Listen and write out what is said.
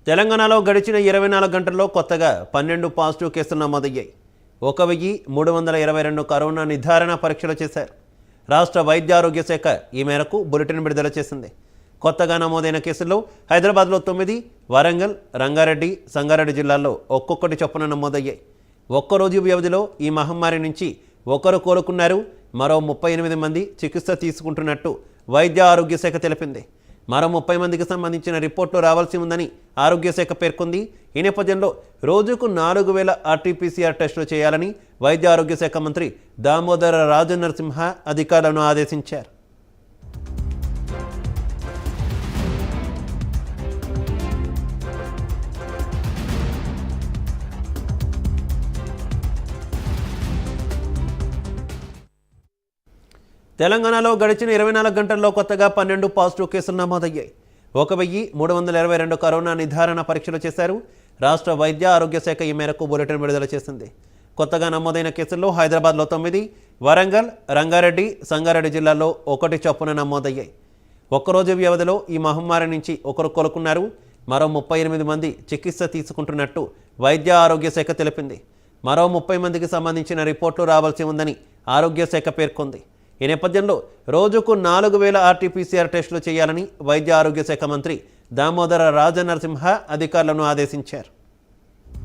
తెలంగాణలో గడిచిన 24 గంటల్లో కొత్తగా 12 పాజిటివ్ కేసులు నమోదయ్యాయి. 1322 కరోనా నిర్ధారణ పరీక్షలు చేశారు. రాష్ట్ర వైద్య ఆరోగ్య శాఖ ఈ మేరకు బులెటిన్ విడుదల చేసింది. కొత్తగా నమోదైన కేసుల్లో హైదరాబాద్లో 9, వరంగల్, రంగారెడ్డి, సంగారెడ్డి జిల్లాల్లో ఒక్కొక్కటి చొప్పున నమోదయ్యాయి. ఒక్కరోజు వ్యవధిలో ఈ మహమ్మారి నుంచి ఒకరు కోలుకున్నారు. మరో 38 మంది చికిత్స తీసుకుంటున్నట్టు వైద్య ఆరోగ్య శాఖ తెలిపింది. మరో 30 మందికి సంబంధించిన రిపోర్టులు రావాల్సి ఉందని ఆరోగ్య శాఖ పేర్కొంది. ఈ నేపథ్యంలో రోజుకు 4000 ఆర్టీపీసీఆర్ టెస్టులు చేయాలని వైద్య ఆరోగ్య శాఖ మంత్రి దామోదర రాజనరసింహ అధికారులను ఆదేశించారు. తెలంగాణలో గడిచిన 24 గంటల్లో కొత్తగా 12 పాజిటివ్ కేసులు నమోదయ్యాయి. 1322 కరోనా నిర్ధారణ పరీక్షలు చేశారు. రాష్ట్ర వైద్య ఆరోగ్య శాఖ ఈ మేరకు బులెటిన్ విడుదల చేసింది. కొత్తగా నమోదైన కేసుల్లో హైదరాబాద్లో 9, వరంగల్, రంగారెడ్డి, సంగారెడ్డి జిల్లాల్లో ఒకటి చొప్పున నమోదయ్యాయి. ఒక్కరోజు వ్యవధిలో ఈ మహమ్మారి నుంచి ఒకరు కోలుకున్నారు. మరో 38 మంది చికిత్స తీసుకుంటున్నట్టు వైద్య ఆరోగ్య శాఖ తెలిపింది. మరో 30 మందికి సంబంధించిన రిపోర్టులు రావాల్సి ఉందని ఆరోగ్య శాఖ పేర్కొంది. ఈ నేపథ్యంలో రోజుకు 4000 ఆర్టీపీసీఆర్ టెస్టులు చేయాలని వైద్య ఆరోగ్య శాఖ మంత్రి దామోదర రాజనరసింహ అధికారులను ఆదేశించారు.